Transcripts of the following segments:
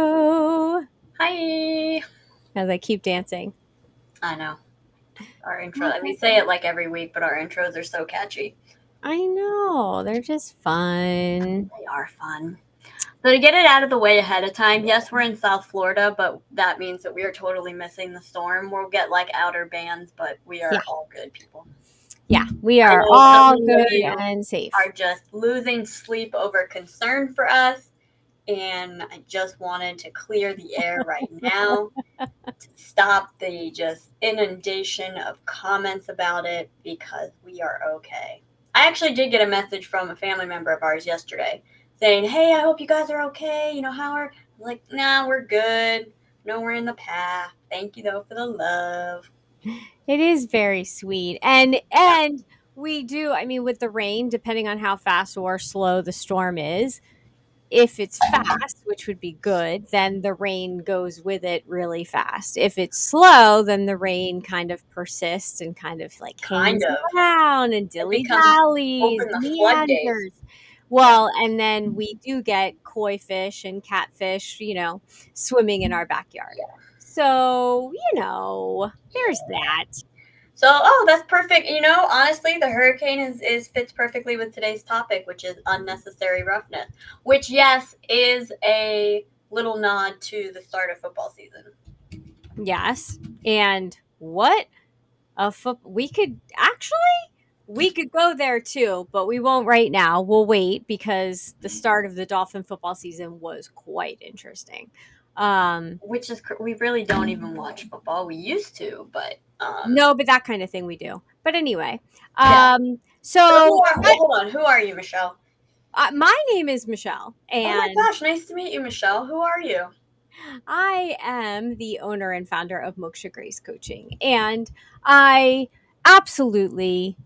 Hello. Hi. As I keep dancing. I know. Our intro. We say it like every week, but our intros are so catchy. I know. They're just fun. They are fun. So to get it out of the way ahead of time, yes, we're in South Florida, but that means that we are totally missing the storm. We'll get like outer bands, but we Yeah. are all good people. Yeah. We I are know all some of good you and safe. are just losing sleep over concern for us, and I just wanted to clear the air right now. Stop the just inundation of comments about it because we are okay. I actually did get a message from a family member of ours yesterday saying, "Hey, I hope you guys are okay. How are?" I'm like, "Nah, we're good. No, we're in the path. Thank you though for the love." It is very sweet. And Yeah, we do, I mean, with the rain, depending on how fast or slow the storm is, if it's fast, which would be good, then the rain goes with it really fast. If it's slow, then the rain kind of persists and kind of like kind hangs of. around and It dilly becomes dallies, open the floodgates. meanders. Yeah. Well, and then we do get koi fish and catfish, swimming in our backyard. So, there's that. So, that's perfect. Honestly, the hurricane is fits perfectly with today's topic, which is unnecessary roughness, which yes is a little nod to the start of football season. Yes. And what a foot we could go there too, but we won't right now. We'll wait because the start of the Dolphin football season was quite interesting. Um, Which is we really don't even watch football. We used to, but no, but that kind of thing we do. But anyway, yeah. So so hold on, who are you, Michelle? my name is Michelle, Oh my and gosh, nice to meet you, Michelle. Who are you? I am the owner and founder of Moksha Grace Coaching, and I absolutely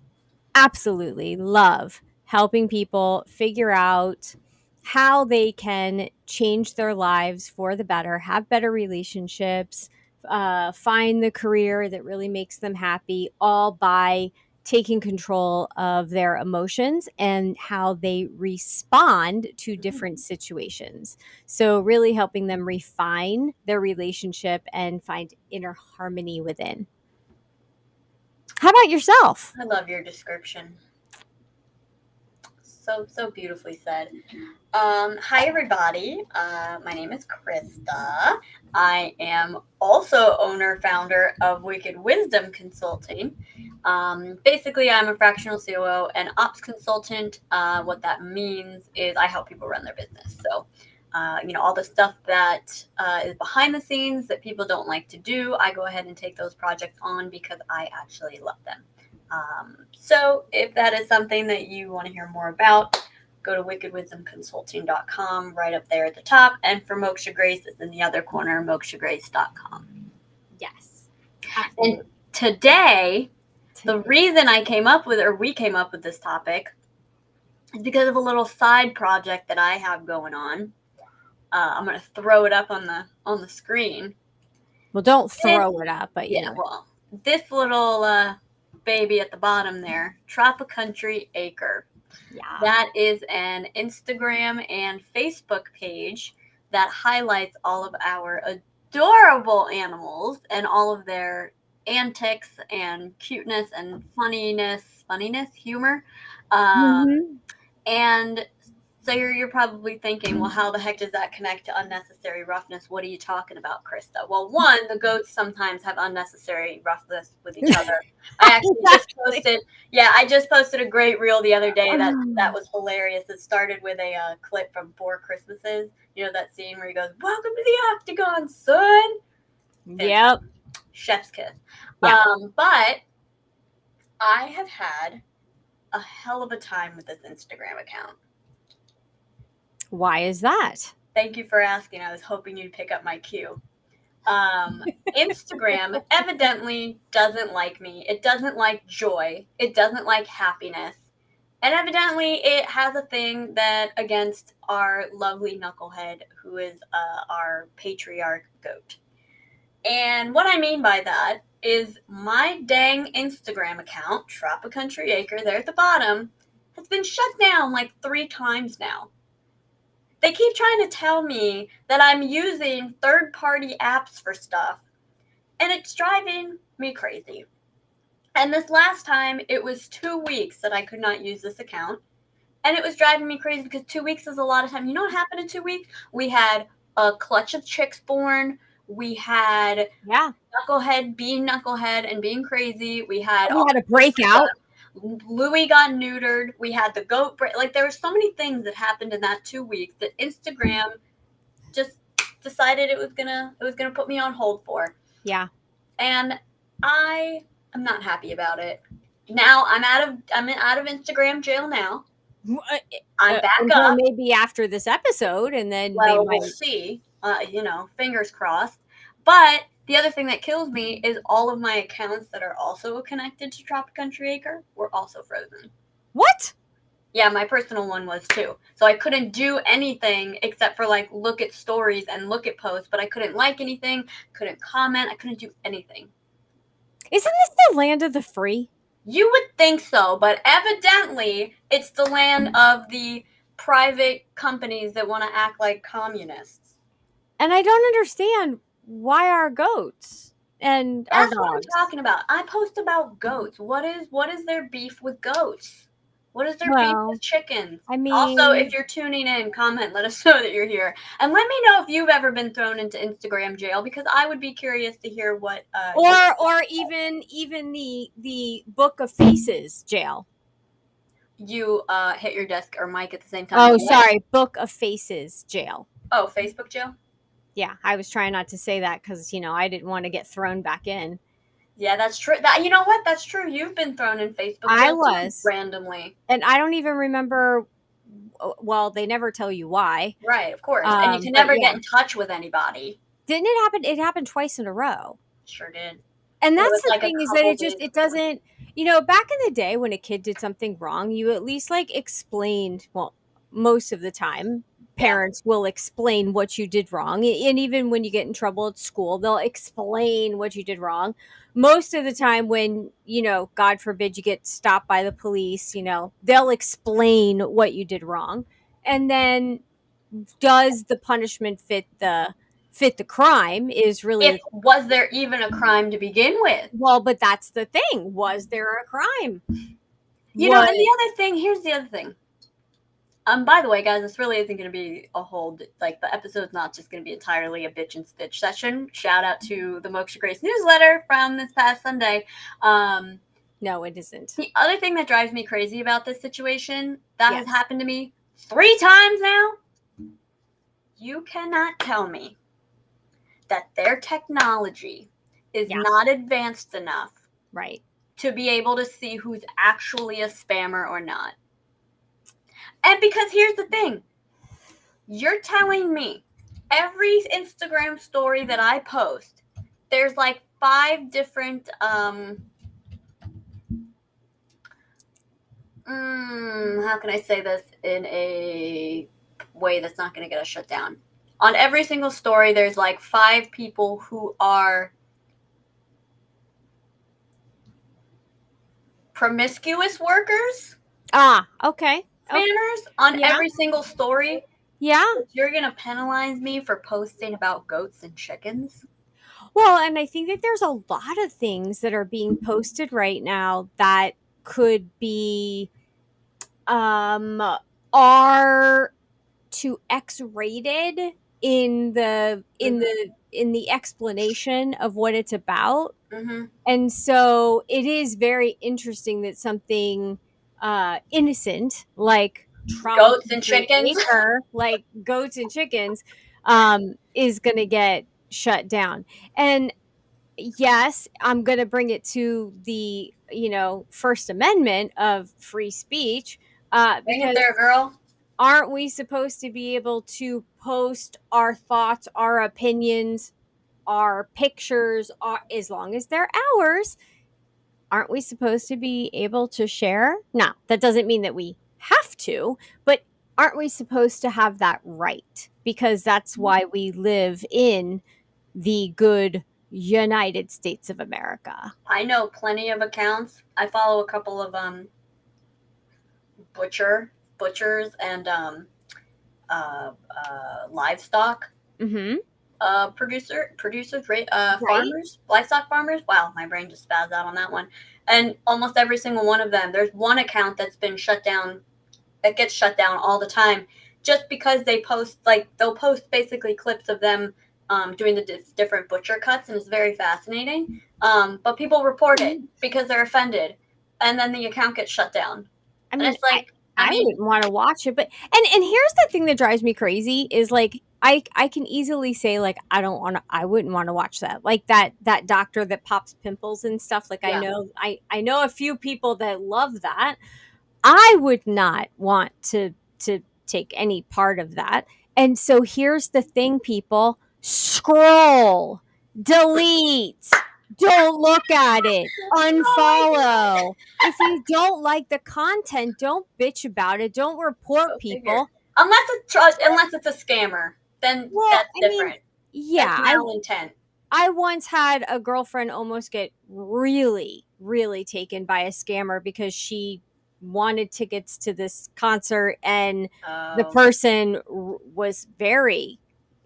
absolutely love helping people figure out how they can change their lives for the better, have better relationships, find the career that really makes them happy, all by taking control of their emotions and how they respond to different situations. So, really helping them refine their relationship and find inner harmony within. How about yourself? I love your description. So beautifully said. Hi, everybody. My name is Krista. I am also owner founder of Wicked Wisdom Consulting. Basically, I'm a fractional COO and ops consultant. What that means is I help people run their business. So, all the stuff that is behind the scenes that people don't like to do, I go ahead and take those projects on because I actually love them. So, if that is something that you want to hear more about, go to wickedwisdomconsulting.com right up there at the top. And for Moksha Grace, it's in the other corner, mokshagrace.com. Yes, And absolutely. today, the reason we came up with this topic is because of a little side project that I have going on. I'm going to throw it up on the screen. Well, don't This, throw it up, but yeah, well, this little baby at the bottom there, Country Acre. yeah. That is an Instagram and Facebook page that highlights all of our adorable animals and all of their antics and cuteness and funniness, humor. Um, Mhm. and so you're probably thinking, well, how the heck does that connect to unnecessary roughness? What are you talking about, Krista? Well, one, the goats sometimes have unnecessary roughness with each other. I actually just Exactly. posted, yeah, I just posted a great reel the other day that was hilarious. It started with a clip from Four Christmases. You know that scene where he goes, "Welcome to the Octagon, son." Fantastic, Yep. chef's kiss. Yeah. But I have had a hell of a time with this Instagram account. Why is that? Thank you for asking. I was hoping you'd pick up my cue. Um, Instagram evidently doesn't like me. It doesn't like joy. It doesn't like happiness. And evidently, it has a thing that against our lovely knucklehead, who is our patriarch goat. And what I mean by that is my dang Instagram account, Country Acre, there at the bottom, has been shut down like 3 times now. They keep trying to tell me that I'm using third-party apps for stuff, and it's driving me crazy. And this last time, it was 2 weeks that I could not use this account. And it was driving me crazy because 2 weeks is a lot of time. You know what happened in 2 weeks? We had a clutch of chicks born. We had Yeah. Knucklehead being Knucklehead and being crazy. We had We had a breakout. Louis got neutered. We had the goat break. Like, there were so many things that happened in that 2 weeks that Instagram just decided it was gonna put me on hold for. Yeah. And I am not happy about it. Now I'm out of Instagram jail now. I'm back Until up. maybe after this episode, and then they Well, we'll might. see. Fingers crossed. But the other thing that kills me is all of my accounts that are also connected to Tropic Country Acre were also frozen. What? Yeah, my personal one was too. So I couldn't do anything except for like look at stories and look at posts, but I couldn't like anything, couldn't comment, I couldn't do anything. Isn't this the land of the free? You would think so, but evidently it's the land of the private companies that want to act like communists. And I don't understand why our goats and our That's what I'm dogs. talking about. I post about goats. What is their beef with goats? What is their beef Well, with chickens? I Also, mean, if you're tuning in, comment, let us know that you're here. And let me know if you've ever been thrown into Instagram jail, because I would be curious to hear what or even the Book of Faces jail. you hit your desk or mic at the same time. Oh, What? sorry, Book of Faces jail. Oh, Facebook jail? Yeah, I was trying not to say that because I didn't want to get thrown back in. Yeah, that's true. You know what? That's true. You've been thrown in Facebook I jail too, was, randomly. and I don't even remember. Well, they never tell you why. Right, of course. And you can But never yeah, get in touch with anybody. didn't it happen? It happened twice in a row. Sure did. And It that's was the like a thing, is that couple it just days it before. doesn't, back in the day when a kid did something wrong, you at least like explained, well, most of the time Yeah. parents will explain what you did wrong. And even when you get in trouble at school, they'll explain what you did wrong. Most of the time when, God forbid you get stopped by the police, they'll explain what you did wrong. And then does the punishment fit the crime is If really. was there even a crime to begin with? Well, but that's the thing. Was there a crime? And What? the other thing, here's the other thing. By the way, guys, this really isn't going to be a whole, like, the episode's not just going to be entirely a bitch and stitch session. Shout out to the Moksha Grace newsletter from this past Sunday. No, it isn't. The other thing that drives me crazy about this situation, that has happened to me 3 times now, you cannot tell me that their technology is not advanced enough Right. to be able to see who's actually a spammer or not. And because here's the thing, you're telling me every Instagram story that I post, there's like 5 different how can I say this in a way that's not going to get us shut down? On every single story, there's like 5 people who are promiscuous workers. Okay. Spammers on every single story. Yeah. You're going to penalize me for posting about goats and chickens? Well, and I think that there's a lot of things that are being posted right now that could be R to X rated in the explanation of what it's about. Mm-hmm. And so it is very interesting that something innocent like Goats and chickens. acre, like goats and chickens, is going to get shut down. And yes, I'm going to bring it to the First Amendment of free speech, Bring it because there, girl. aren't we supposed to be able to post our thoughts, our opinions, our pictures, as long as they're ours? Aren't we supposed to be able to share? Now, that doesn't mean that we have to, but aren't we supposed to have that right? Because that's why we live in the good United States of America. I know plenty of accounts. I follow a couple of butchers and livestock Mm-hmm. producers, Right. farmers, livestock farmers. Wow, my brain just spazzed out on that one. And almost every single one of them, there's one account that's been shut down, that gets shut down all the time, just because they post, like, they'll post basically clips of them doing the different butcher cuts, and it's very fascinating. But people report it because they're offended, and then the account gets shut down. I And mean, it's like, I I mean, wouldn't want to watch it, but and here's the thing that drives me crazy is like I can easily say like I wouldn't want to watch that. Like that doctor that pops pimples and stuff. Like yeah. I know a few people that love that. I would not want to take any part of that. And so here's the thing, people: scroll, delete, don't look at it, Oh my god. unfollow. If you don't like the content, don't bitch about it. Don't report Go figure. people. Unless it's a scammer, then Well, that's I mean, different. That's yeah, malintent. I once had a girlfriend almost get really, really taken by a scammer because she wanted tickets to this concert and the Oh. person was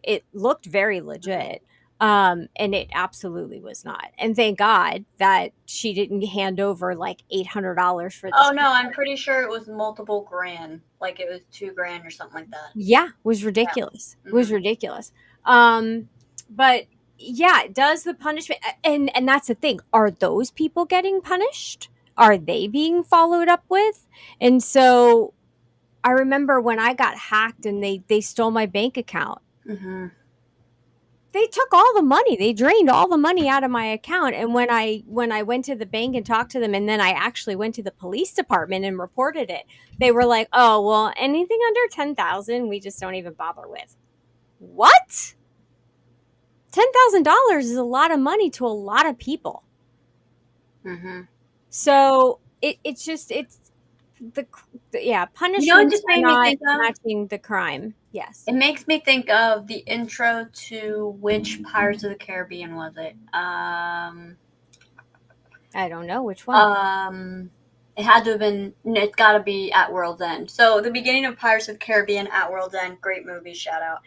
it looked very Mhm. legit. And it absolutely was not. And thank God that she didn't hand over like $800 for this. Oh no, I'm pretty sure it was multiple grand. Like it was 2 grand or something like that. Yeah, was Yeah. ridiculous. Was Hmm. ridiculous. But yeah, does the punishment and that's the thing. Are those people getting punished? Are they being followed up with? And so I remember when I got hacked and they stole my bank account. Hmm. They took all the money. They drained all the money out of my account. And when I went to the bank and talked to them, and then I actually went to the police department and reported it, they were like, "Oh, well, anything under 10,000, we just don't even bother with." What? $10,000 is a lot of money to a lot of people. Hmm. So it's just the yeah, You know, it punishments just are made me not think of. matching the crime. Yes. It makes me think of the intro to which Pirates of the Caribbean was it? I don't know which one. Um, it had to have been. It's got to be at World's End. So the beginning of Pirates of the Caribbean at World's End, great movie, shout out.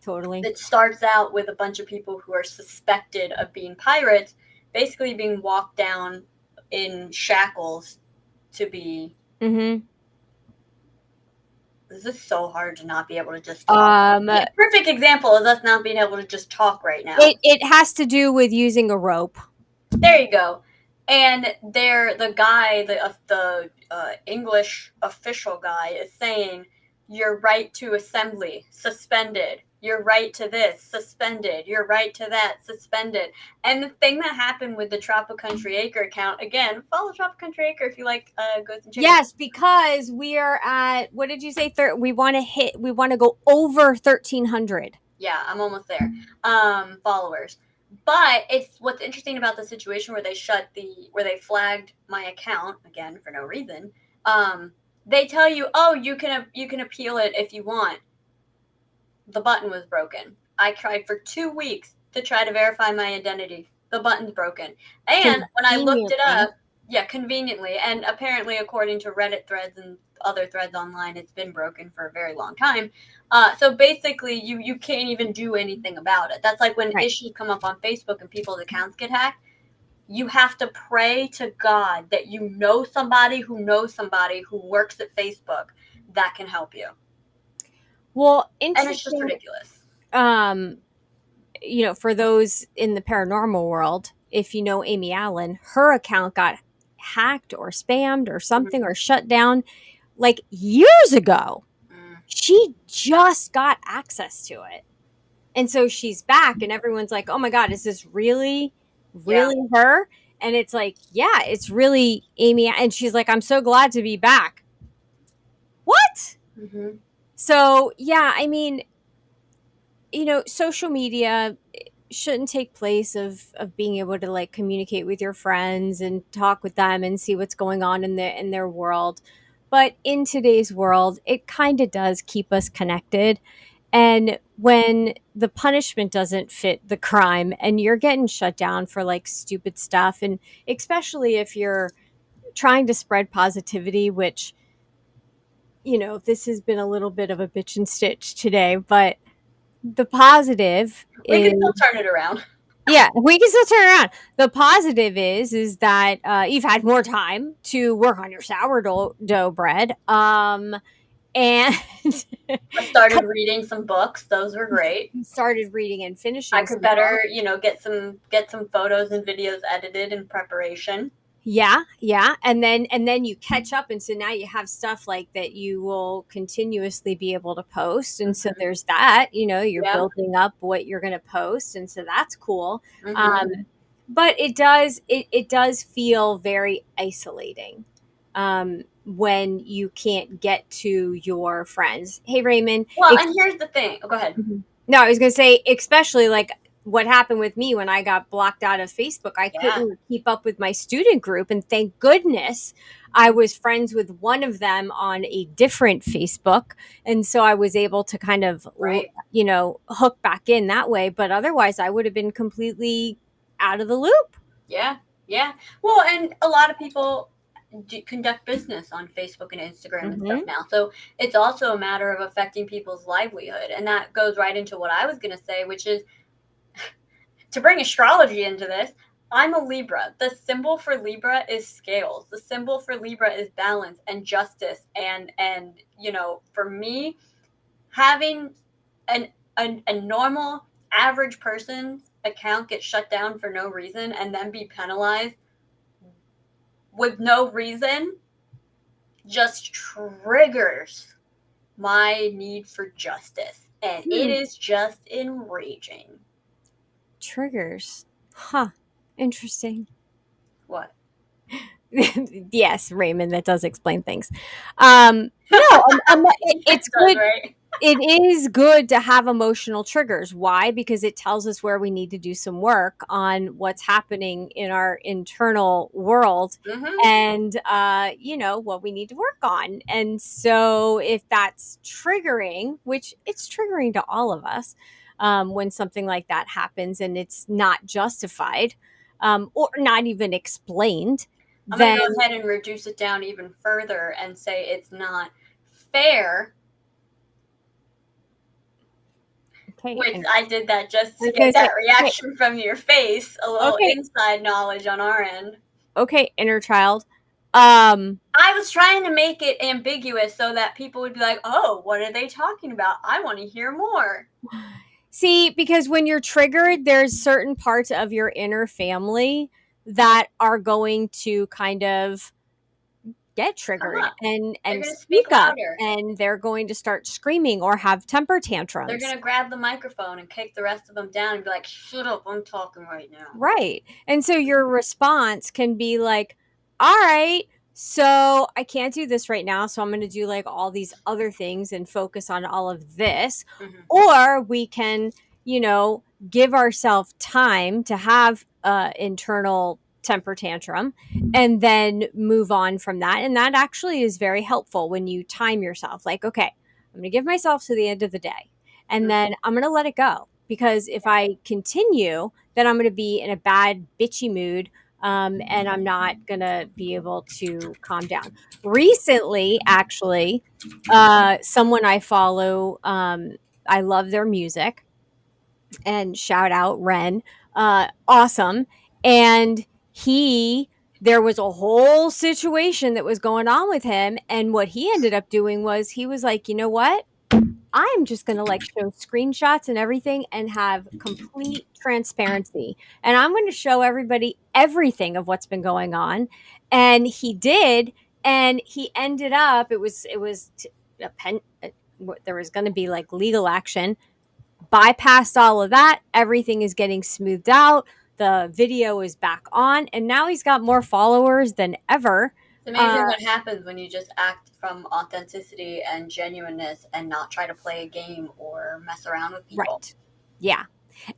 Totally. It starts out with a bunch of people who are suspected of being pirates, basically being walked down in shackles to be. Mhm. This is so hard to not be able to just talk. Um A perfect example is us not being able to just talk right now. it has to do with using a rope. There you go. And there, the guy, the English official guy, is saying your right to assembly suspended. Your right to this suspended. Your right to that suspended. And the thing that happened with the Tropical Country Acre account, again, follow Tropical Country Acre if you like goats and chickens. Yes, because we are at what did you say? We want to go over 1,300. Yeah, I'm almost there. Followers. But it's what's interesting about the situation where where they flagged my account again for no reason. They tell you, oh, you can appeal it if you want. The button was broken. I tried for 2 weeks to try to verify my identity. The button's broken. And when I looked it Conveniently. up, yeah, conveniently, and apparently, according to Reddit threads and other threads online, it's been broken for a very long time. So basically, you can't even do anything about it. That's like when Right. issues come up on Facebook and people's accounts get hacked. You have to pray to God that you know somebody who knows somebody who works at Facebook that can help you. Well, And it's just interesting. ridiculous. Um, for those in the paranormal world, if you know Amy Allen, her account got hacked or spammed or something Mhm. or shut down like years ago. Mm. She just got access to it. And so she's back and everyone's like, "Oh my god, is this really Yeah. her?" And it's like, "Yeah, it's really Amy." And she's like, "I'm so glad to be back." What? Hmm. So, yeah, I mean, social media shouldn't take place of being able to like communicate with your friends and talk with them and see what's going on in their world. But in today's world, it kind of does keep us connected. And when the punishment doesn't fit the crime and you're getting shut down for like stupid stuff, and especially if you're trying to spread positivity, which this has been a little bit of a bitch and stitch today, but the positive We can is, still turn it around. yeah, we can still turn it around. The positive is that you've had more time to work on your sourdough bread, and I started reading some books. Those were great. started reading and I finishing could some books. better, get some photos and videos edited in preparation. Yeah, yeah, and then you catch up, and so now you have stuff like that you will continuously be able to post, and so Hmm. there's that. You're Yep. building up what you're going to post, and so that's cool. Hmm. But it does feel very isolating when you can't get to your friends. Hey, Raymond. Well, and here's the thing. Oh, go ahead. Mhm. No, I was going to say, especially like what happened with me when I got blocked out of Facebook. I Yeah. couldn't keep up with my student group. And thank goodness I was friends with one of them on a different Facebook. And so I was able to kind of, Right. hook back in that way. But otherwise, I would have been completely out of the loop. Yeah. Yeah. Well, and a lot of people conduct business on Facebook and Instagram and stuff Hmm. now. So it's also a matter of affecting people's livelihood. And that goes right into what I was going to say, which is to bring astrology into this. I'm a Libra. The symbol for Libra is scales. The symbol for Libra is balance and justice. And for me, having an a normal average person's account get shut down for no reason and then be penalized with no reason just triggers my need for justice. And it Hmm. is just enraging. Triggers. Huh. Interesting. What? Yes, Raymond, that does explain things. No, It it's does, good. right? It is good to have emotional triggers. Why? Because it tells us where we need to do some work on what's happening in our internal world, Mm-hmm. and what we need to work on. And so if that's triggering, which it's triggering to all of us, when something like that happens and it's not justified, or not even explained, I'm going to then go ahead and reduce it down even further and say it's not fair, okay. which And I did that just I to was get gonna say, that okay, reaction from your face, a little okay, inside knowledge on our end. okay, inner child. Um, I was trying to make it ambiguous so that people would be like, oh, what are they talking about? I want to hear more. See, because when you're triggered, there's certain parts of your inner family that are going to kind of get Come triggered up. They're and going to speak speak up, louder. and they're going to start screaming or have temper They're going tantrums. to grab the microphone and kick the rest of them down and be like, shut up, I'm talking right now. Right. And so your response can be like, all right, so I can't do this right now. So I'm going to do like all these other things and focus on all of this. Mm-hmm. Or we can, give ourselves time to have internal temper tantrum and then move on from that. And that actually is very helpful when you time yourself. Like, okay, I'm going to give myself to the end of the day and Mm-hmm. then I'm going to let it go. Because if I continue, then I'm going to be in a bad, bitchy mood. And I'm not going to be able to calm down. Recently, actually, someone I follow, I love their music, and shout out Ren. Awesome. And there was a whole situation that was going on with him. And what he ended up doing was he was like, you know what? I'm just going to like show screenshots and everything and have complete transparency. And I'm going to show everybody everything of what's been going on. And he did. And he ended up, a pen, there was going to be like legal action, bypassed all of that. Everything is getting smoothed out. The video is back on. And now he's got more followers than ever. It's Uh, amazing what happens when you just act from authenticity and genuineness and not try to play a game or mess around with people. right. Yeah.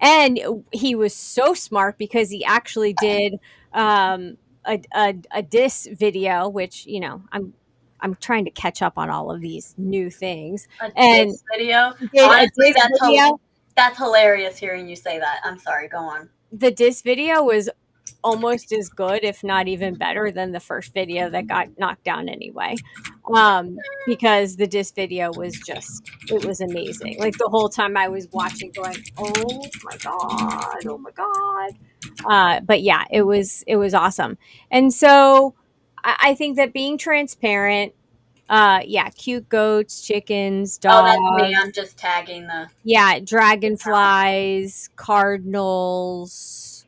And he was so smart because he actually did a diss video, which I'm trying to catch up on all of these new things, A and diss video. he did a Honestly, diss video. that's hilarious hearing you say that. I'm sorry. Go on. The diss video was almost as good, if not even better, than the first video that got knocked down anyway. because the disc video was just, it was amazing. Like the whole time I was watching, going, "Oh my god, oh my god!" But yeah, it was awesome. And so I think that being transparent, yeah, cute goats, chickens, Oh, that's me. dogs, I'm just tagging yeah, the account. dragonflies, cardinals.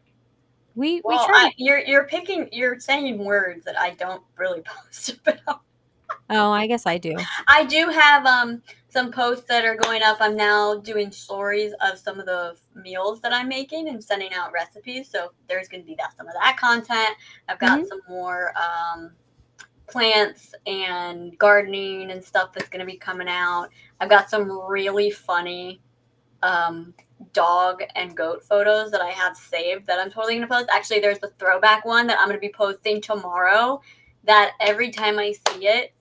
We Well, try to. you're saying words that I don't really post about. Oh, I guess I do. I do have some posts that are going up. I'm now doing stories of some of the meals that I'm making and sending out recipes. So there's going to be some of that content. I've got Hmm. some more plants and gardening and stuff that's going to be coming out. I've got some really funny um, dog and goat photos that I have saved that I'm totally going to post. Actually, there's a throwback one that I'm going to be posting tomorrow that every time I see it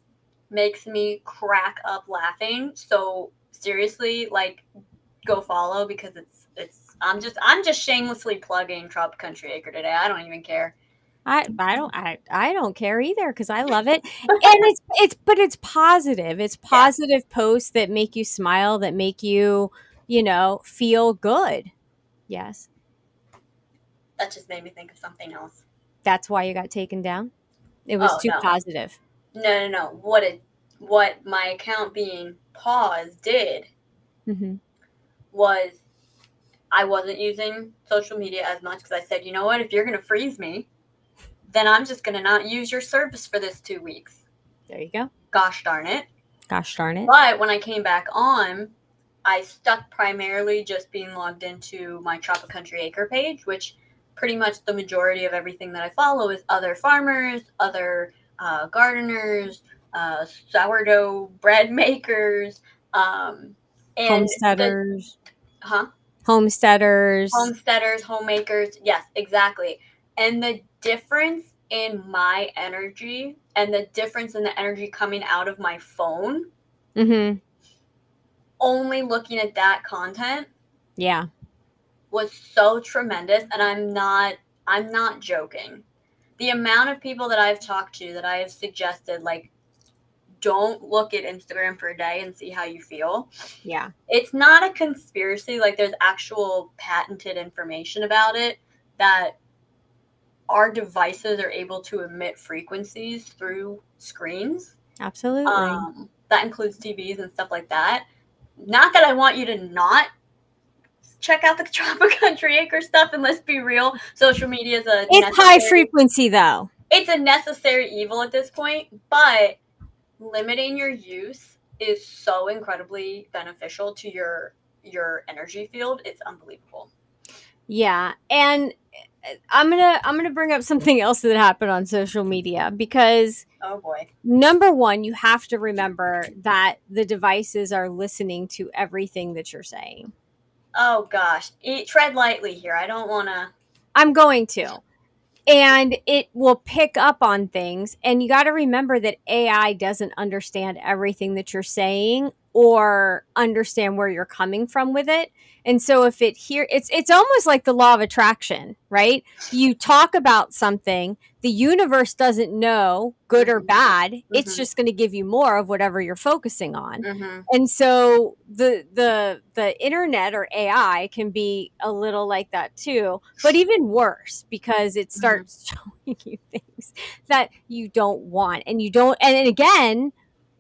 makes me crack up laughing. So seriously, like, go follow because I'm just shamelessly plugging Trop Country Acre today. I don't even care. I don't care either because I love it, and it's positive. It's Yeah, positive posts that make you smile, that make you, feel good. Yes, that just made me think of something else. that's why you got taken down. It was Oh too no, positive. no. What my account being paused did Hmm. was I wasn't using social media as much because I said, you know what, if you're gonna freeze me, then I'm just gonna not use your service for this 2 weeks. There you go. Gosh darn it. Gosh darn it. But when I came back on, I stuck primarily just being logged into my Tropic Country Acre page, which pretty much the majority of everything that I follow is other farmers, other gardeners, sourdough bread makers, and the Homesteaders, huh homesteaders. homesteaders, homemakers. Yes, exactly. And the difference in my energy and the difference in the energy coming out of my phone, Hmm. only looking at that content Yeah, was so tremendous, and I'm not joking. The amount of people that I've talked to that I have suggested, like, don't look at Instagram for a day and see how you feel. yeah, It's not a conspiracy, like there's actual patented information about it that our devices are able to emit frequencies through screens. absolutely. That includes TVs and stuff like that. Not that I want you to not check out the Tropic Country Acre stuff, and let's be real, social media is a It's high necessary frequency though. it's a necessary evil at this point, but limiting your use is so incredibly beneficial to your energy field. It's unbelievable. Yeah, and I'm gonna bring up something else that happened on social media because Oh boy. number one, you have to remember that the devices are listening to everything that you're saying. Oh gosh. Tread lightly here. I don't want to. I'm going to. And it will pick up on things. And you got to remember that AI doesn't understand everything that you're saying or understand where you're coming from with it. And so if it's almost like the law of attraction, right? You talk about something, the universe doesn't know good or Mhm. bad. It's Mhm. just going to give you more of whatever you're focusing on. Mhm. And so the internet or AI can be a little like that too, but even worse because it Mhm. starts showing you things that you don't want, and you don't, and again,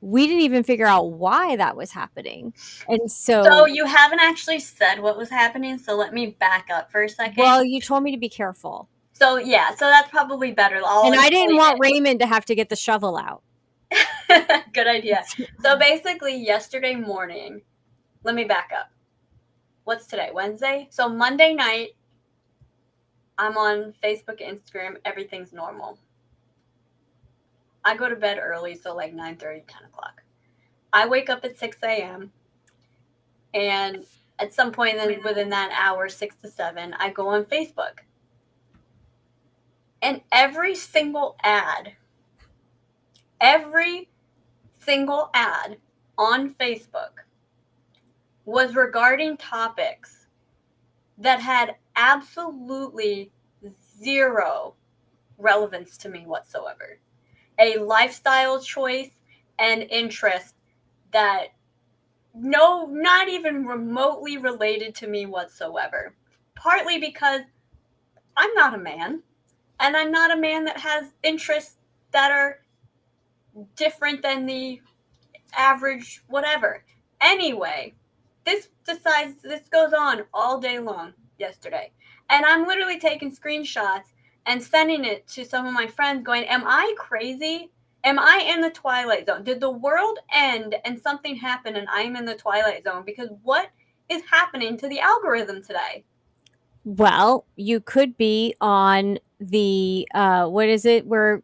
we didn't even figure out why that was happening. And So so, you haven't actually said what was happening, so let me back up for a second. well, you told me to be careful, So yeah, so that's probably better. I'll and I didn't explain want Raymond to have to get the shovel out. it. Good idea. So basically yesterday morning, let me back up. What's today? Wednesday? So Monday night, I'm on Facebook, Instagram, everything's normal. I go to bed early, so like 9:30, 10 o'clock. I wake up at 6 a.m. and at some point within that hour, 6 to 7, I go on Facebook. And every single ad on Facebook was regarding topics that had absolutely zero relevance to me whatsoever. A lifestyle choice, and interest that no, not even remotely related to me whatsoever. Partly because I'm not a man, and I'm not a man that has interests that are different than the average whatever. Anyway, this goes on all day long yesterday. And I'm literally taking screenshots and sending it to some of my friends going, "Am I crazy? Am I in the twilight zone? Did the world end and something happened and I'm in the twilight zone? Because what is happening to the algorithm today?" Well, you could be on the what is it where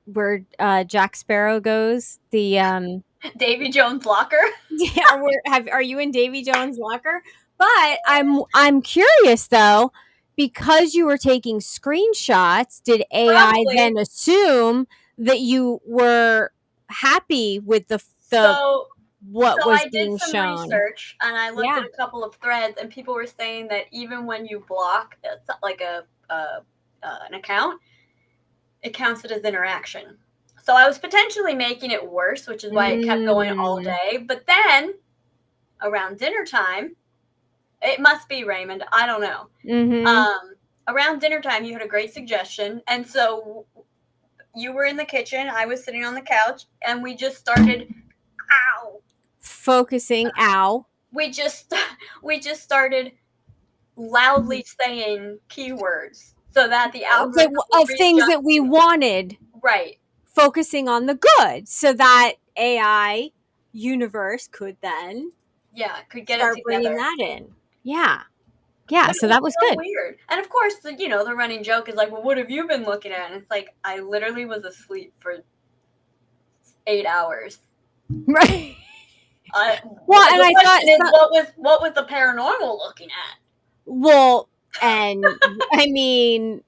Jack Sparrow goes? The Davy Jones' locker. yeah, are you in Davy Jones' locker? But I'm curious though, because you were taking screenshots, did AI Probably. then assume that you were happy with the So what So was I did being some shown? research and I looked Yeah. at a couple of threads, and people were saying that even when you block like an account, it counts it as interaction. So I was potentially making it worse, which is why it kept going all Mm. day. But then around dinner time, it must be Raymond. I don't know. Mhm. Um, Around dinner time, you had a great suggestion, and so you were in the kitchen. I was sitting on the couch, and we just started. Ow! Focusing ow. We just we just started loudly saying keywords so that the algorithm would Of things readjust that we to wanted, right. focusing on the good so that AI universe could then Yeah, could get it start bringing together. that in. Yeah. Yeah. But it So was that was so good. weird. And of course, the running joke is like, well, what have you been looking at? And it's like, I literally was asleep for 8 hours. Right. Well, and The I thought, question is, what was the paranormal looking at? well, and I mean,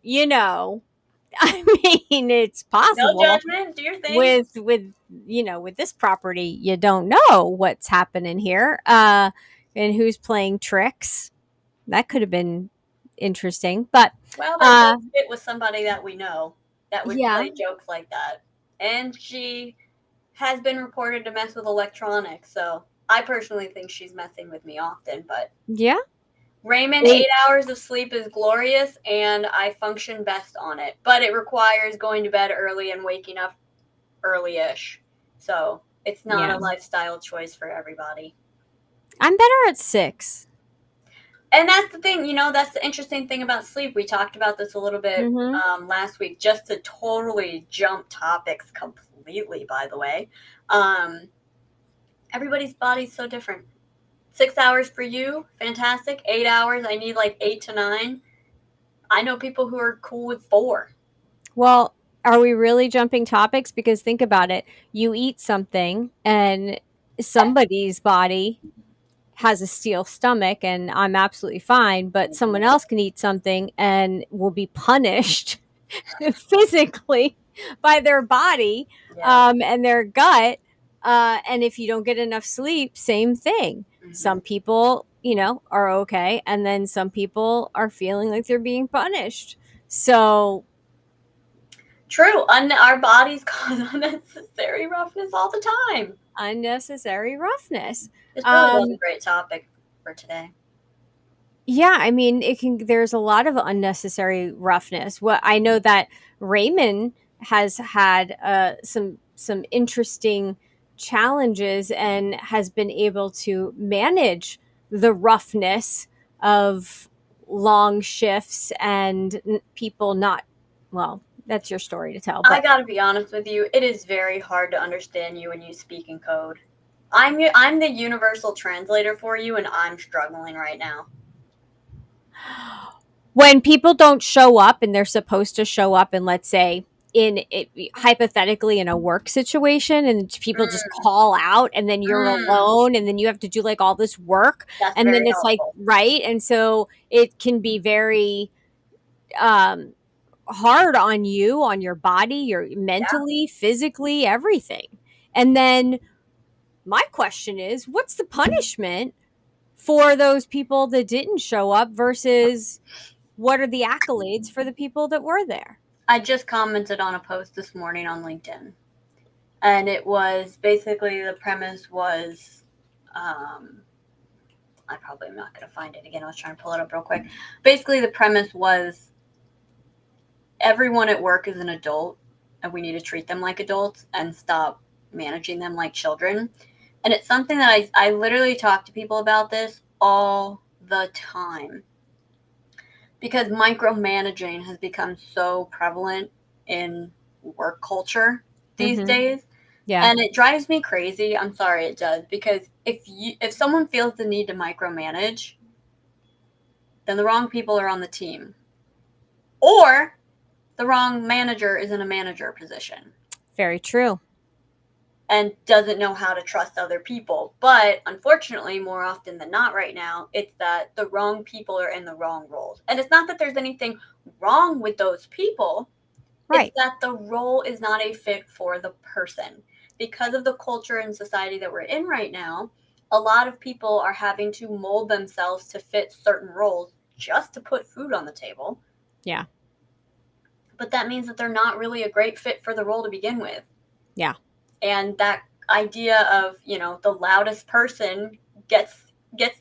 I mean, it's No possible judgment. Do your thing. with with this property, you don't know what's happening here, and who's playing tricks. That could have been interesting, but Well, that uh, does fit with somebody that we know that would yeah, play jokes like that. And she has been reported to mess with electronics, so I personally think she's messing with me often. But yeah, Raymond, eight, 8 hours of sleep is glorious, and I function best on it. But it requires going to bed early and waking up early-ish. So it's not yeah. a lifestyle choice for everybody. I'm better at 6. And that's the thing, that's the interesting thing about sleep. We talked about this a little bit Mm-hmm. last week, just to totally jump topics completely, by the way. Um, Everybody's body's so different. 6 hours for you, fantastic. 8 hours, I need like 8 to 9. I know people who are cool with 4. Well, are we really jumping topics? Because think about it. You eat something, and somebody's body has a steel stomach, and I'm absolutely fine, but someone else can eat something and will be punished physically by their body, Yeah. and their gut. And if you don't get enough sleep, same thing. Mm-hmm. Some people, are okay, and then some people are feeling like they're being punished. So True. Our bodies cause unnecessary roughness all the time. unnecessary roughness. This really was a Um, great topic for today. yeah, I mean, there's a lot of unnecessary roughness. What I know that Raymond has had some interesting challenges and has been able to manage the roughness of long shifts and people not, well, that's your story to tell, I but gotta be honest with you, it is very hard to understand you when you speak in code. I'm the universal translator for you, and I'm struggling right now. when people don't show up and they're supposed to show up, and let's say in it, hypothetically in a work situation, and people just Mm, call out, and then you're mm, alone, and then you have to do like all this work, that's and then very it's like, helpful. right, and so it can be very um hard on you, on your body, your Yeah. mentally, physically, everything. And then my question is, what's the punishment for those people that didn't show up versus what are the accolades for the people that were there? I just commented on a post this morning on LinkedIn. and it was basically the premise was, um, I probably am not going to find it again. I was trying to pull it up real quick. Basically, the premise was everyone at work is an adult, and we need to treat them like adults and stop managing them like children. And it's something that I literally talk to people about this all the time because micromanaging has become so prevalent in work culture these Mm-hmm. days. Yeah. And it drives me crazy. I'm sorry it does because if someone feels the need to micromanage, then the wrong people are on the team. Or the wrong manager is in a manager position Very true. and doesn't know how to trust other people. But unfortunately, more often than not right now, it's that the wrong people are in the wrong roles. And it's not that there's anything wrong with those people, it's Right. that the role is not a fit for the person. Because of the culture and society that we're in right now, a lot of people are having to mold themselves to fit certain roles just to put food on the table. Yeah. But that means that they're not really a great fit for the role to begin with. Yeah. And that idea of, the loudest person gets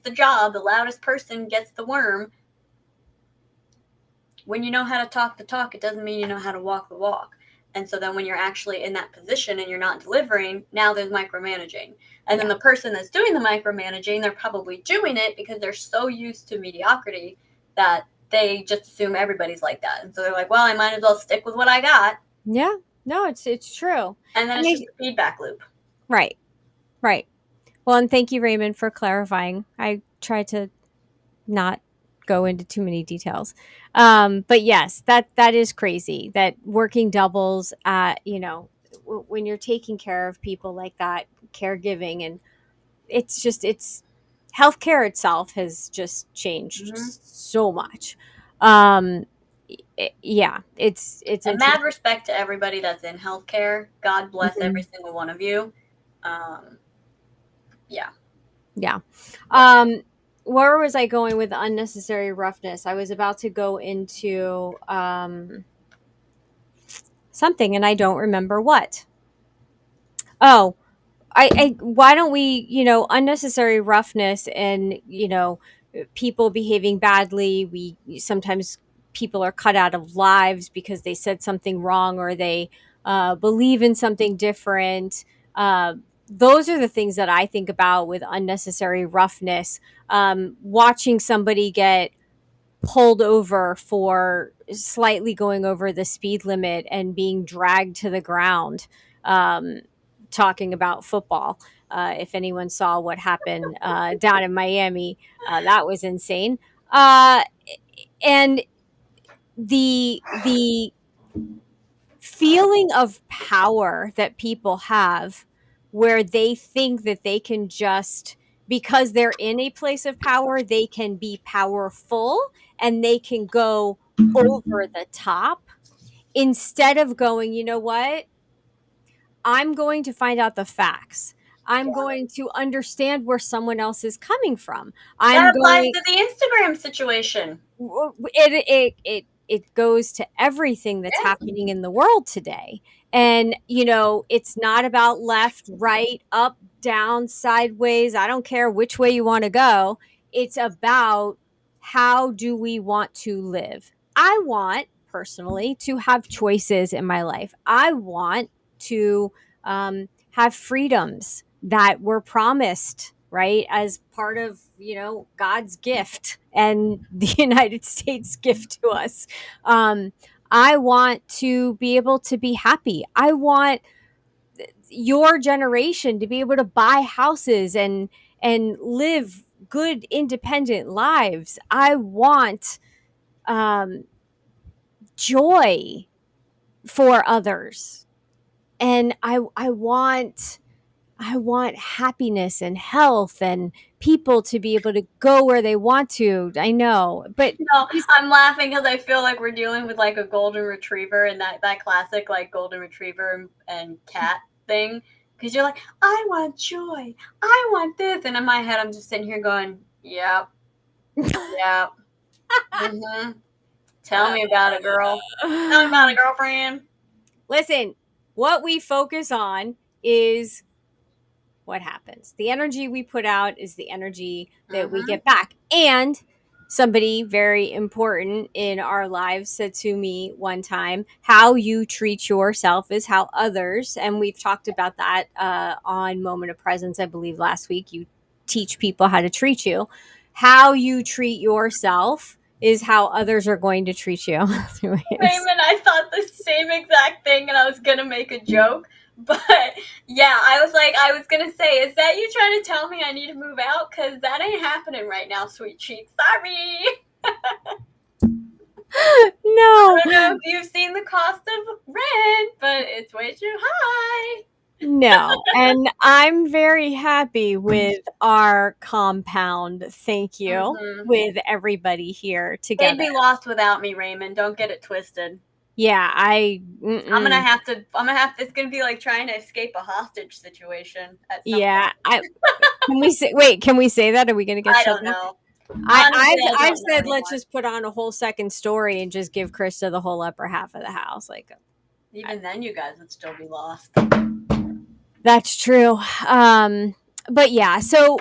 the job, the loudest person gets the worm. When you know how to talk the talk, it doesn't mean you know how to walk the walk. And so then when you're actually in that position and you're not delivering, now there's micromanaging. And then Yeah. the person that's doing the micromanaging, they're probably doing it because they're so used to mediocrity that they just assume everybody's like that. And so they're like, well, I might as well stick with what I got. Yeah. No, it's true. And then And it's just a feedback loop. right. Right. Well, and thank you, Raymond, for clarifying. I tried to not go into too many details. But yes, that is crazy that working doubles at, when you're taking care of people like that, caregiving, and it's healthcare itself has just changed Mm-hmm. so much. Um, yeah, it's And mad interesting. respect to everybody that's in healthcare. God bless every Mhm. single one of you. Um, yeah, Yeah. yeah. Um, where was I going with unnecessary roughness? I was about to go into something and I don't remember what. Oh, why don't we, unnecessary roughness and, people behaving badly. Sometimes people are cut out of lives because they said something wrong or they believe in something different. Uh, those are the things that I think about with unnecessary roughness. Watching somebody get pulled over for slightly going over the speed limit and being dragged to the ground. Um, Talking about football. If anyone saw what happened down in Miami, that was insane. Uh, and the feeling of power that people have where they think that they can just, because they're in a place of power, they can be powerful and they can go over the top instead of going, you know what, I'm going to find out the facts. I'm Yeah. going to understand where someone else is coming from. That I'm applies going, to the Instagram situation. it goes to everything that's Yeah. happening in the world today. And it's not about left, right, up, down, sideways. I don't care which way you want to go. It's about how do we want to live. I want personally to have choices in my life. I want to have freedoms that were promised, right, as part of God's gift and the United States gift to us. um, I want to be able to be happy. I want your generation to be able to buy houses and live good independent lives. I want um, joy for others, and I want happiness and health and people to be able to go where they want to. I know, but No, this, I'm laughing because I feel like we're dealing with like a golden retriever and that classic like golden retriever and cat thing. Because you're like, I want joy, I want this, and in my head I'm just sitting here going, yep, yep, mm-hmm. Tell me about it, girl. Tell me about it, girlfriend. listen, what we focus on is what happens. The energy we put out is the energy that we Mm-hmm. get back. And somebody very important in our lives said to me one time, how you treat yourself is how others, and we've talked about that on Moment of Presence, I believe last week. You teach people how to treat you. How you treat yourself is how others are going to treat you. Raymond, I thought the same exact thing, and I was gonna make a joke, but yeah, I was gonna say, is that you trying to tell me I need to move out? Cause that ain't happening right now, sweet cheeks. Sorry. I No, don't know if you've seen the cost of rent, but it's way too high. no. And I'm very happy with our compound. Thank you. Mm-hmm. With everybody here They'd together. be lost without me, Raymond. Don't get it twisted. Yeah, I'm gonna have to. I'm gonna have to. It's gonna be like trying to escape a hostage situation at some yeah, point. can we say, wait, can we say that? Are we going to get I shut don't down? know. Honestly, I I've don't know said let's anymore. just put on a whole second story and just give Krista the whole upper half of the house. Like, Even then, you guys would still be lost. that's true. But yeah, so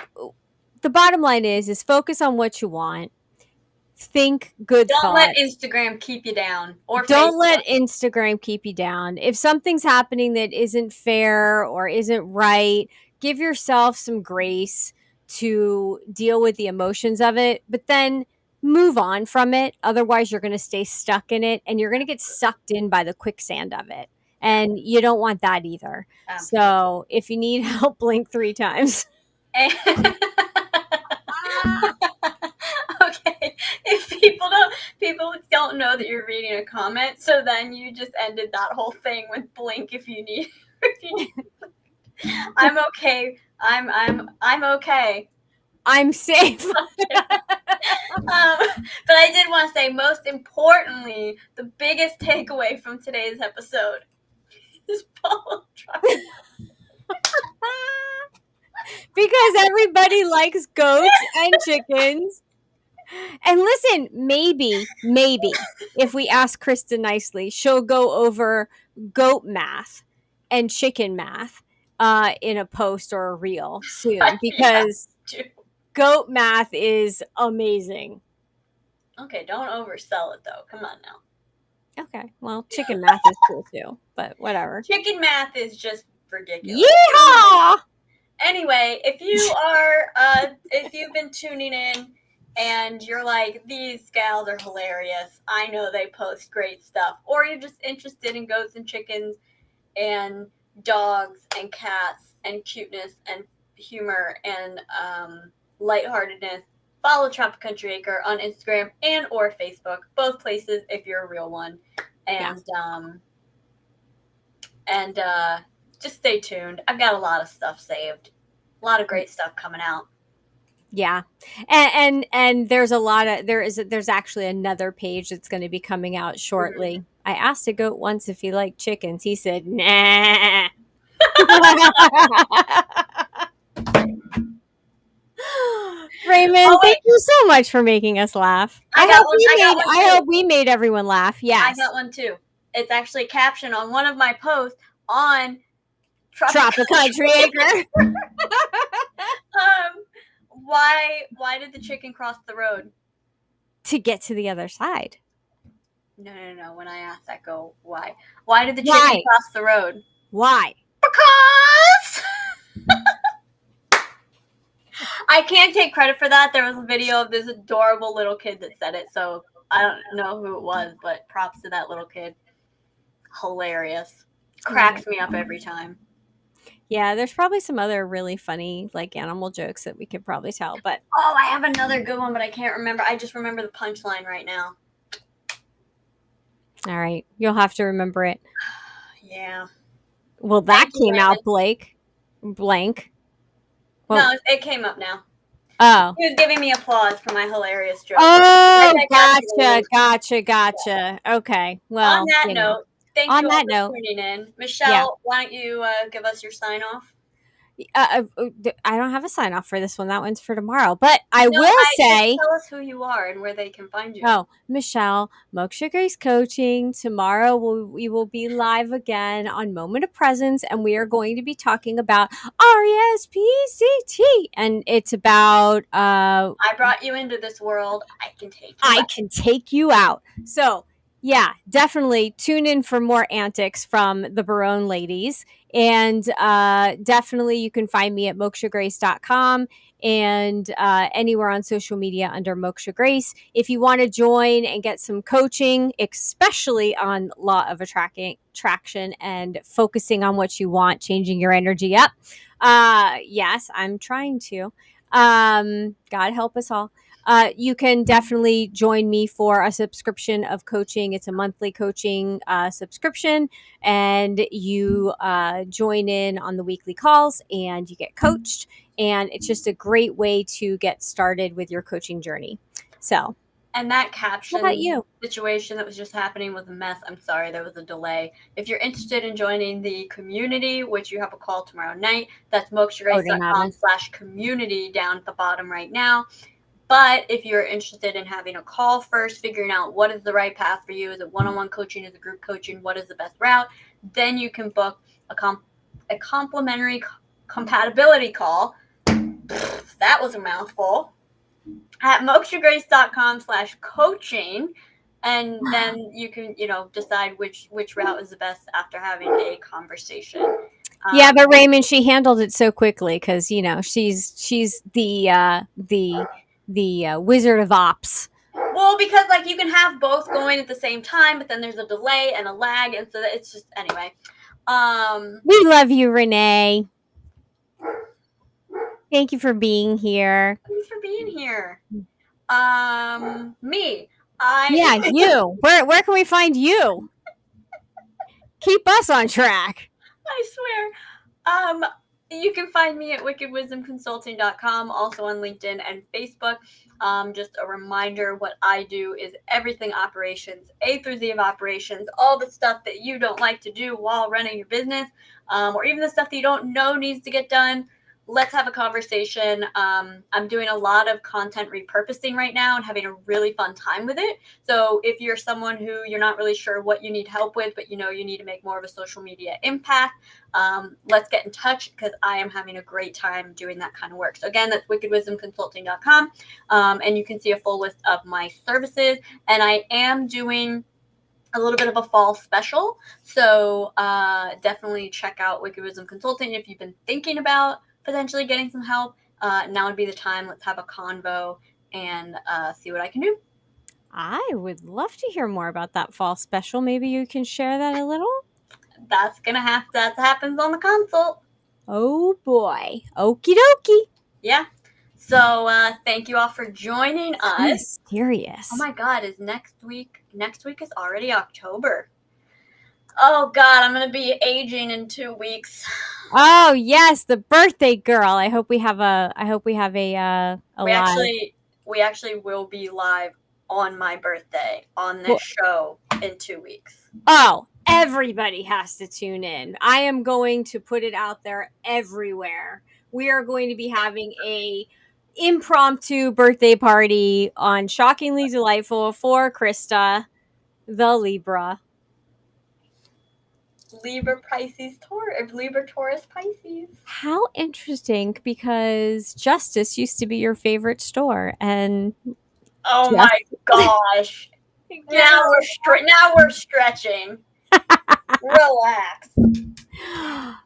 the bottom line is focus on what you want. Think good Don't let thoughts. Instagram keep you down, or Don't Facebook. let Instagram keep you down. If something's happening that isn't fair or isn't right, give yourself some grace to deal with the emotions of it, but then move on from it. Otherwise, you're going to stay stuck in it and you're going to get sucked in by the quicksand of it. Yeah, And you don't want that either. absolutely. So if you need help, blink 3 times. And okay, if people don't know that you're reading a comment, so then you just ended that whole thing with blink if you need. If you need. I'm okay. I'm okay. I'm safe. But I did want to say, most importantly, the biggest takeaway from today's episode is follow Trump. Because everybody likes goats and chickens. And listen, maybe if we ask Krista nicely, she'll go over goat math and chicken math in a post or a reel soon Yeah. because goat math is amazing. Okay, don't oversell it though. Come on now. Okay, well, chicken math is cool too, but whatever. Chicken math is just ridiculous. Yeehaw! Anyway, if you've been tuning in and you're like, these gals are hilarious, I know they post great stuff, or you're just interested in goats and chickens and dogs and cats and cuteness and humor and lightheartedness, follow Tropic Country Acre on Instagram and or Facebook, both places if you're a real one. And just stay tuned. I've got a lot of stuff saved. A lot of great stuff coming out. Yeah. And there's there's actually another page that's going to be coming out shortly. I asked a goat once if he liked chickens. He said, "Nah." Raymond, thank you so much for making us laugh. I hope we made everyone laugh. Yes. I got one too. It's actually a caption on one of my posts on Tropic Country Acre. Why did the chicken cross the road? To get to the other side. No. When I asked that, go, why? Why did the chicken cross the road? Why? Because I can't take credit for that. There was a video of this adorable little kid that said it, so I don't know who it was, but props to that little kid. Hilarious. Cracks me up every time. Yeah, there's probably some other really funny like animal jokes that we could probably tell, but I have another good one, but I can't remember. I just remember the punchline right now. All right, you'll have to remember it. Yeah. Well, that came out blank. Well, no, it came up now. Oh. He was giving me applause for my hilarious joke. Oh, gotcha. Okay. Well, on that note, thank you all for tuning in. Michelle, why don't you give us your sign off? I don't have a sign off for this one. That one's for tomorrow. But I No, will I just say, tell us who you are and where they can find you. oh, Michelle, Moksha Grace Coaching. Tomorrow we will be live again on Moment of Presence, and we are going to be talking about RESPCT. And it's about I brought you into this world. I can take you I out. can take you out. So, yeah, definitely tune in for more antics from the Barone ladies. And definitely you can find me at mokshagrace.com and anywhere on social media under Moksha Grace. If you want to join and get some coaching, especially on law of attraction and focusing on what you want, changing your energy up. Yes, I'm trying to. God help us all. You can definitely join me for a subscription of coaching. It's a monthly coaching subscription, and you join in on the weekly calls and you get coached. And it's just a great way to get started with your coaching journey. So, And that how about caption you? situation that was just happening was a mess. I'm sorry, there was a delay. If you're interested in joining the community, which you have a call tomorrow night, that's Oh, didn't happen. mokshagrace.com/community down at the bottom right now. But if you're interested in having a call first, figuring out what is the right path for you, is it one-on-one coaching, is it group coaching, what is the best route, then you can book a complimentary compatibility call. That was a mouthful. At mokshagrace.com/coaching. And then you can, decide which route is the best after having a conversation. Yeah, but Raymond, she handled it so quickly because she's the wizard of ops. Well, because like you can have both going at the same time, but then there's a delay and a lag, and so that it's just anyway. We love you, Renee. Thank you for being here. Thanks for being here. Me, Yeah, I you. Where can we find you? Keep us on track. I swear. You can find me at wickedwisdomconsulting.com, also on LinkedIn and Facebook. Just a reminder, what I do is everything operations, A through Z of operations, all the stuff that you don't like to do while running your business, or even the stuff that you don't know needs to get done. Let's have a conversation. I'm doing a lot of content repurposing right now and having a really fun time with it. So if you're someone who you're not really sure what you need help with, but you need to make more of a social media impact, let's get in touch because I am having a great time doing that kind of work. So again, that's wickedwisdomconsulting.com, and you can see a full list of my services. And I am doing a little bit of a fall special. So definitely check out Wicked Wisdom Consulting if you've been thinking about potentially getting some help. Now would be the time. Let's have a convo and see what I can do. I would love to hear more about that fall special. Maybe you can share that a little. That happens on the consult. Oh boy. Okie dokie. Yeah. So thank you all for joining us. Mysterious. Oh my God, next week is already October. Oh God, I'm gonna be aging in 2 weeks. Oh yes, the birthday girl. I hope we have a We live. actually will be live on my birthday on this show in 2 weeks. Oh, everybody has to tune in. I am going to put it out there everywhere. We are going to be having a impromptu birthday party on Shockingly Delightful for Krista, the Libra. Libra Taurus Pisces. How interesting, because Justice used to be your favorite store, and oh my gosh! now we're stretching. Relax.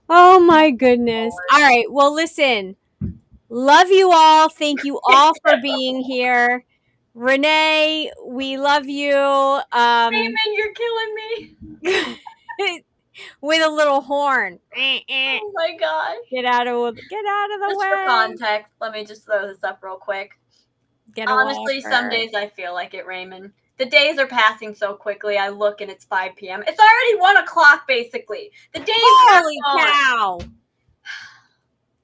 Oh my goodness! All right, well, listen. Love you all. Thank you all for being here. Renee, we love you. Raymond, you're killing me. With a little horn. Oh my gosh. Get out of the Just way. for context, let me just throw this up real quick. Get Honestly, some days I feel like it, Raymond. The days are passing so quickly. I look and it's 5 p.m. It's already 1 o'clock, basically. The days Holy cow.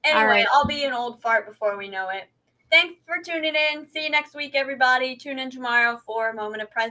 Anyway, right. I'll be an old fart before we know it. Thanks for tuning in. See you next week, everybody. Tune in tomorrow for Moment of Presence.